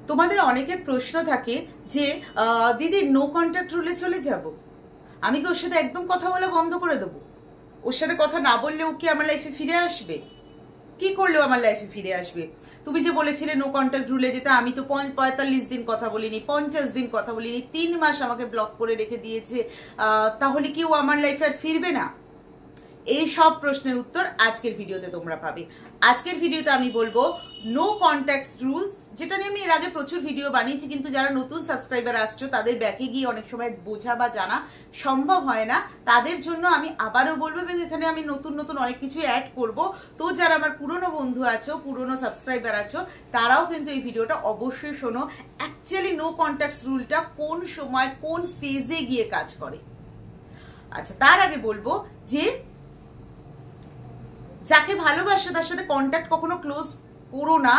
তোমাদের অনেকের প্রশ্ন থাকে যে দিদি নো কন্ট্যাক্ট রুলে চলে যাব, আমি কি ওর সাথে একদম কথা বলা বন্ধ করে দেবো? ওর সাথে কথা না বললে ও কি আমার লাইফে ফিরে আসবে? কি করলেও আমার লাইফে ফিরে আসবে? তুমি যে বলেছিলে নো কন্ট্যাক্ট রুলে যেতে, আমি তো 45 দিন কথা বলিনি, 50 দিন কথা বলিনি, 3 মাস আমাকে ব্লক করে রেখে দিয়েছে, তাহলে কি ও আমার লাইফে আর ফিরবে না? এই সব প্রশ্নের উত্তর আজকের ভিডিওতে তোমরা পাবে। আজকের ভিডিওতে আমি বলবো নো কন্ট্যাক্ট রুলস, যেটা নিয়ে আমি এর আগে প্রচুর ভিডিও বানিয়েছি, কিন্তু যারা নতুন সাবস্ক্রাইবার আসছো তাদের ব্যাকে গিয়ে অনেক সময় বোঝা বা জানা সম্ভব হয় না, তাদের জন্য আমি আবারও বলবো, এবং এখানে আমি নতুন নতুন অনেক কিছু অ্যাড করব। তো যারা আমার পুরনো বন্ধু আছো, পুরনো সাবস্ক্রাইবার আছো, তারাও কিন্তু এই ভিডিওটা অবশ্যই শোনো। অ্যাকচুয়ালি নো কন্ট্যাক্ট রুলটা কোন সময় কোন ফেজে গিয়ে কাজ করে। আচ্ছা, তার আগে বলবো যে যাকে ভালোবাসো তার সাথে কন্ট্যাক্ট কখনো ক্লোজ করো না।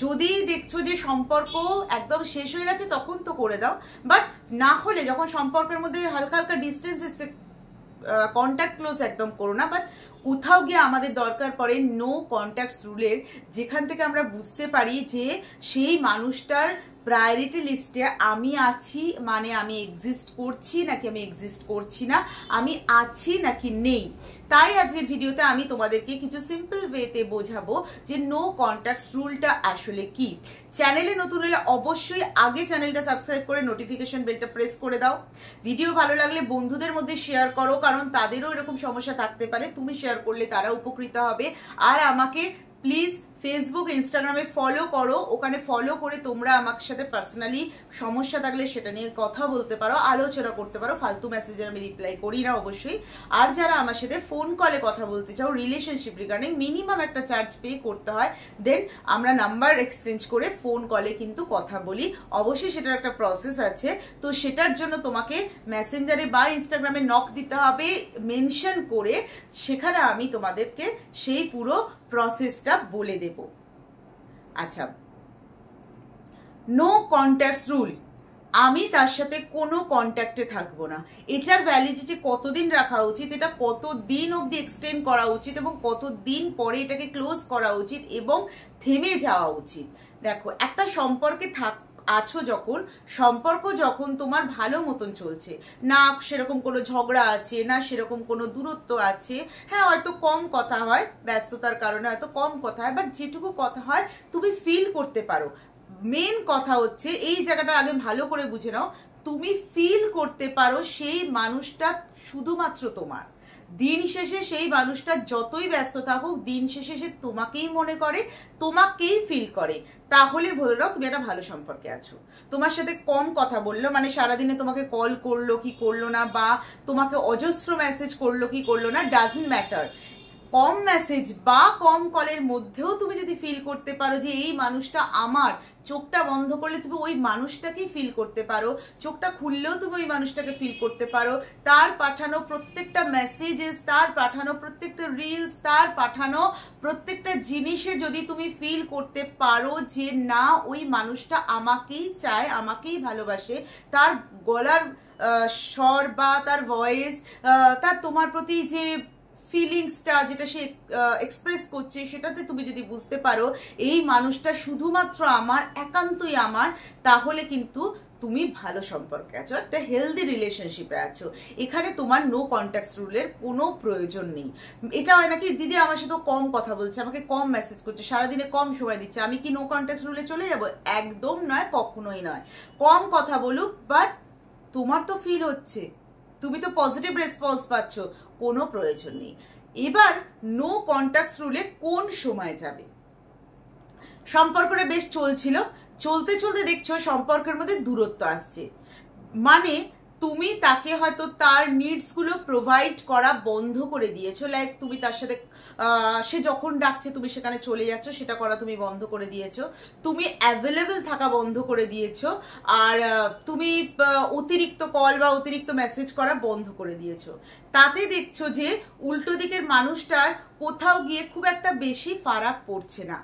যদি দেখছো যে সম্পর্ক একদম শেষ হয়ে গেছে তখন তো করে দাও, বাট না হলে যখন সম্পর্কের মধ্যে হালকা হালকা ডিস্টেন্স এসে কন্ট্যাক্ট ক্লোজ একদম করো না। বাট কোথাও গিয়ে আমাদের দরকার পড়ে নো কন্ট্যাক্ট রুলের, যেখান থেকে আমরা বুঝতে পারি যে সেই মানুষটার প্রায়োরিটি লিস্টে আমি আছি, মানে আমি এক্সিস্ট করছি নাকি আমি এক্সিস্ট করছি না, আমি আছি নাকি নেই। তাই আজকের ভিডিওতে আমি তোমাদেরকে কিছু সিম্পল ওয়েতে বোঝাবো যে নো কন্ট্যাক্ট রুলটা আসলে কি। চ্যানেলে নতুন হলে অবশ্যই আগে চ্যানেলটা সাবস্ক্রাইব করে নোটিফিকেশন বেলটা প্রেস করে দাও। ভিডিও ভালো লাগলে বন্ধুদের মধ্যে শেয়ার করো, কারণ তাদেরও এরকম সমস্যা থাকতে পারে, তুমি শেয়ার করলে তারা উপকৃত হবে। আর আমাকে প্লিজ ফেসবুক ইনস্টাগ্রামে ফলো করো, ওখানে ফলো করে তোমরা আমার সাথে পার্সোনালি সমস্যা থাকলে সেটা নিয়ে কথা বলতে পারো, আলোচনা করতে পারো। ফালতু মেসেজে আমি রিপ্লাই করি না অবশ্যই। আর যারা আমার সাথে ফোন কলে কথা বলতে চাও রিলেশনশিপ রিগার্ডিং, মিনিমাম একটা চার্জ পে করতে হয়, দেন আমরা নাম্বার এক্সচেঞ্জ করে ফোন কলে কিন্তু কথা বলি। অবশ্যই সেটার একটা প্রসেস আছে, তো সেটার জন্য তোমাকে মেসেঞ্জারে বা ইনস্টাগ্রামে নক দিতে হবে মেনশন করে, সেখানে আমি তোমাদেরকে সেই পুরো প্রসেসটা বলে দেব। আচ্ছা, নো কন্ট্যাক্ট রুল, আমি তার সাথে কোনো কন্ট্যাক্টে থাকবো না। এটার ভ্যালিডিটি কতদিন রাখা উচিত, এটা কতদিন অবধি এক্সটেন্ড করা উচিত, এবং কতদিন পরে এটাকে ক্লোজ করা উচিত এবং থেমে যাওয়া উচিত। দেখো, একটা সম্পর্কে আছো যখন, সম্পর্ক যখন তোমার ভালো মতন চলছে, না সেরকম কোনো ঝগড়া আছে, না সেরকম কোনো দূরত্ব আছে, হ্যাঁ হয়তো কম কথা হয়, ব্যস্ততার কারণে হয়তো কম কথা হয়, বাট যেটুকু কথা হয় তুমি ফিল করতে পারো। মেন কথা হচ্ছে এই জায়গাটা আগে ভালো করে বুঝে নাও, তুমি ফিল করতে পারো সেই মানুষটা শুধুমাত্র তোমার। দিন শেষে সেই মানুষটা যতই ব্যস্ত থাকুক, দিন শেষে সে তোমাকেই মনে করে, তোমাকেই ফিল করে, তাহলে বলে দাও তুমি একটা ভালো সম্পর্কে আছো। তোমার সাথে কম কথা বললো, মানে সারাদিনে তোমাকে কল করলো কি করলো না, বা তোমাকে অজস্র মেসেজ করলো কি করলো না, ডাজন্ট ম্যাটার। কম মেসেজ বা কম কলের মধ্যেও তুমি যদি ফিল করতে পারো যে এই মানুষটা আমার, চোখটা বন্ধ করলে তুমি ওই মানুষটাকেই ফিল করতে পারো, চোখটা খুললেও তুমি ওই মানুষটাকে ফিল করতে পারো, তার পাঠানো প্রত্যেকটা মেসেজেস, তার পাঠানো প্রত্যেকটা রিলস, তার পাঠানো প্রত্যেকটা জিনিসে যদি তুমি ফিল করতে পারো যে না ওই মানুষটা আমাকেই চায়, আমাকেই ভালোবাসে, তার গলার স্বর বা তার ভয়েস, তার তোমার প্রতি যে ফিলিংসটা যেটা সে এক্সপ্রেস করছে, সেটাতে তুমি যদি বুঝতে পারো এই মানুষটা শুধুমাত্র আমার, একান্তই আমার, তাহলে কিন্তু তুমি ভালো সম্পর্কে আছো, একটা হেলদি রিলেশনশিপে আছো। এখানে তোমার নো কন্ট্যাক্ট রুলের কোনো প্রয়োজন নেই। এটা হয় নাকি দিদি আমার সাথে কম কথা বলছে, আমাকে কম মেসেজ করছে, সারাদিনে কম সময় দিচ্ছে, আমি কি নো কন্ট্যাক্ট রুলে চলে যাব? একদম নয়, কখনোই নয়। কম কথা বলুক, বাট তোমার তো ফিল হচ্ছে, তুমি তো পজিটিভ রেসপন্স পাচ্ছ, কোনো প্রয়োজন নেই। এবার নো কন্ট্যাক্ট রুলে কোন সময় যাবে? সম্পর্কটা বেশ চলছিল, চলতে চলতে দেখছো সম্পর্কের মধ্যে দূরত্ব আসছে, মানে তুমি তাকে হয়তো তার নিডস গুলো প্রোভাইড করা বন্ধ করে দিয়েছো। লাইক তুমি তার সাথে সে যখন ডাকছে তুমি সেখানে চলে যাচ্ছ, সেটা করা তুমি বন্ধ করে দিয়েছো। তুমি অ্যাভেলেবেল থাকা বন্ধ করে দিয়েছো, আর তুমি অতিরিক্ত কল বা অতিরিক্ত মেসেজ করা বন্ধ করে দিয়েছো। তাতে দেখছো যে উল্টো দিকের মানুষটার কোথাও গিয়ে খুব একটা বেশি ফারাক পড়ছে না।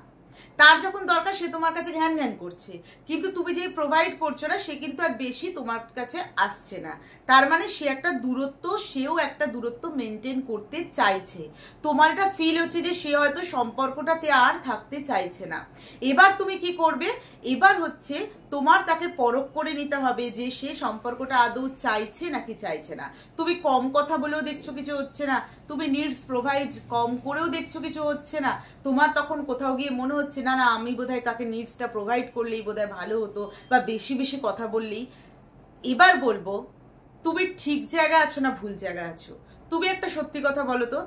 তার যখন দরকার সে তোমার কাছে ঘ্যান ঘ্যান করছে, কিন্তু তুমি যে প্রোভাইড করছো না সে কিন্তু আর বেশি তোমার কাছে আসছে না। তার মানে সে একটা দূরত্ব, সেও একটা দূরত্ব মেনটেন করতে চাইছে। তোমার এটা ফিল হচ্ছে যে সে হয়তো সম্পর্কটাতে আর থাকতে চাইছে না। এবার তুমি কি করবে? এবার হচ্ছে তোমার তাকে পরখ করে নিতে হবে যে সে সম্পর্কটা আদৌ চাইছে নাকি চাইছে না। তুমি কম কথা বলেও দেখছো কিছু হচ্ছে না, তুমি নিডস প্রোভাইড কম করেও দেখছো কিছু হচ্ছে না, তোমার তখন কোথাও গিয়ে মনে হচ্ছে না না আমি বোধহয় তাকে নিডসটা প্রোভাইড করলেই বোধহয় ভালো হতো, বা বেশি বেশি কথা বললেই। এবার বলবো, তুমি ঠিক জায়গায় আছো না ভুল জায়গায় আছো? তুমি একটা সত্যি কথা বলো তো,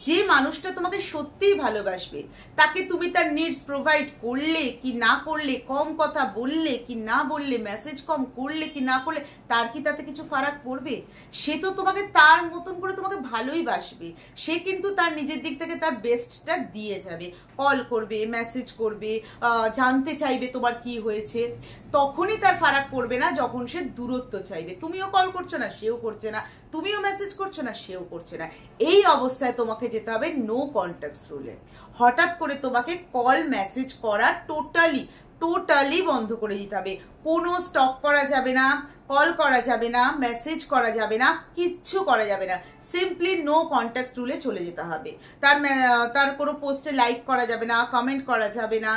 যে মানুষটা তোমাকে সত্যিই ভালোবাসবে তাকে তুমি তার নিডস প্রোভাইড করলে কি না করলে, কম কথা বললে কি না বললে, মেসেজ কম করলে কি না করলে, তার কি তাতে কিছু ফারাক পড়বে? সে তো তোমাকে তার মতন করে তোমাকে ভালোই বাসবে। সে কিন্তু তার নিজের দিক থেকে তার বেস্টটা দিয়ে যাবে, কল করবে, মেসেজ করবে, জানতে চাইবে তোমার কি হয়েছে। তখনই তার ফারাক পড়বে না যখন সে দূরত্ব চাইবে। তুমিও কল করছো না, সেও করছে না, তুমিও মেসেজ করছো না, সেও করছে না। এই অবস্থায় তোমাকে যেতে হবে নো কন্ট্যাক্টস রুলে। হঠাৎ করে তোমাকে কল মেসেজ করা টোটালি বন্ধ করে দিতে হবে। কোনো স্টক করা যাবে না, কল করা যাবে না, মেসেজ করা যাবে না, কিচ্ছু করা যাবে না। সিম্পলি নো কন্ট্যাক্টস রুলে চলে যেতে হবে। তার কোনো পোস্টে লাইক করা যাবে না, কমেন্ট করা যাবে না,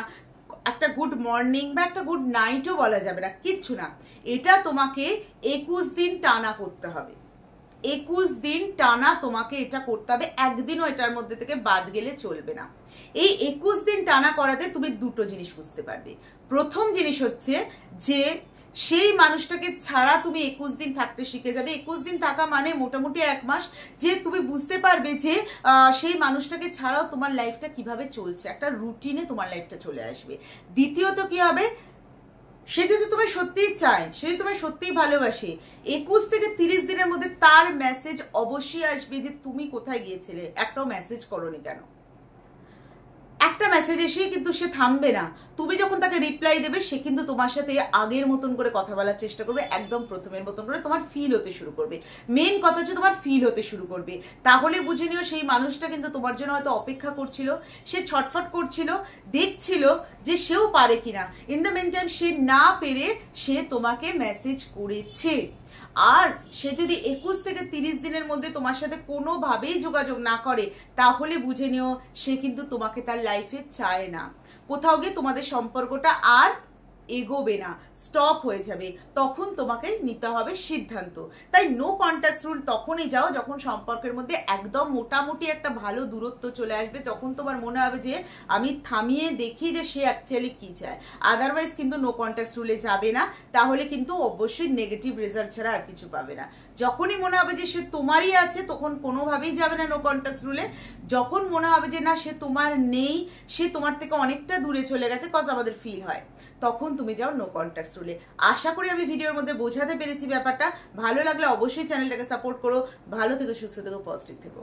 একটা গুড মর্নিং বা একটা গুড নাইটও বলা যাবে না, কিচ্ছু না। এটা তোমাকে 21 দিন টানা করতে হবে। 21 দিন টানা তোমাকে এটা করতে হবে, একদিনও এটার মধ্যে থেকে বাদ গেলে চলবে না। এই 21 দিন টানা করাতে তুমি দুটো জিনিস বুঝতে পারবে। প্রথম জিনিস হচ্ছে যে সেই মানুষটাকে ছাড়া তুমি 21 দিন থাকতে শিখে যাবে। 21 দিন থাকা মানে মোটামুটি 1 মাস, যে তুমি বুঝতে পারবে যে সেই মানুষটাকে ছাড়াও তোমার লাইফটা কিভাবে চলছে, একটা রুটিনে তোমার লাইফটা চলে আসবে। দ্বিতীয়ত কি হবে, সে যদি তোমায় সত্যিই চায়, সে যদি তোমায় সত্যিই ভালোবাসে, 21 থেকে 30 দিনের মধ্যে তার মেসেজ অবশ্যই আসবে যে তুমি কোথায় গিয়েছিলে, একটাও মেসেজ করোনি কেন। একটা মেসেজ এসে কিন্তু সে থামবে না। তুমি যখন তাকে রিপ্লাই দেবে সে কিন্তু তোমার সাথে আগের মতন করে কথা বলার চেষ্টা করবে, একদম প্রথমের মতন করে তোমার ফিল হতে শুরু করবে। মেন কথা হচ্ছে তোমার ফিল হতে শুরু করবে। তাহলে বুঝে নিও সেই মানুষটা কিন্তু তোমার জন্য হয়তো অপেক্ষা করছিল, সে ছটফট করছিল, দেখছিল যে সেও পারে কিনা। ইন দ্য মেন টাইম সে না পেরে সে তোমাকে মেসেজ করেছে। আর সে যদি 21 থেকে 30 দিনের মধ্যে তোমার সাথে কোনোভাবেই যোগাযোগ না করে, তাহলে বুঝে নিও সে কিন্তু তোমাকে তার লাইফে চায় না। কোথাও গিয়ে তোমাদের সম্পর্কটা আর এগোবে না, স্টপ হয়ে যাবে। তখন তোমাকে নিতে হবে সিদ্ধান্ত। তাই নো কন্ট্যাক্টস রুল তখনই যাও যখন সম্পর্কের মধ্যে একদম মোটামুটি একটা ভালো দূরত্ব চলে আসবে, তখন তোমার মনে হবে যে আমি থামিয়ে দেখি যে সে অ্যাকচুয়ালি কি চায়। আদারওয়াইজ কিন্তু নো কন্ট্যাক্টস রুলে যাবে না, তাহলে কিন্তু অবশ্যই নেগেটিভ রেজাল্ট ছাড়া আর কিছু পাবে না। যখনই মনে হবে যে সে তোমারই আছে তখন কোনোভাবেই যাবে না নো কন্ট্যাক্টস রুলে। যখন মনে হবে যে না সে তোমার নেই, সে তোমার থেকে অনেকটা দূরে চলে গেছে, কজ আমাদের ফিল হয়, তখন তুমি যাও নো কন্ট্যাক্টস রুলে। আশা করি আমি ভিডিওর মধ্যে বোঝাতে পেরেছি ব্যাপারটা। ভালো লাগলে অবশ্যই চ্যানেলটাকে সাপোর্ট করো। ভালো থেকো, সুস্থ থেকো, পজিটিভ থেকো।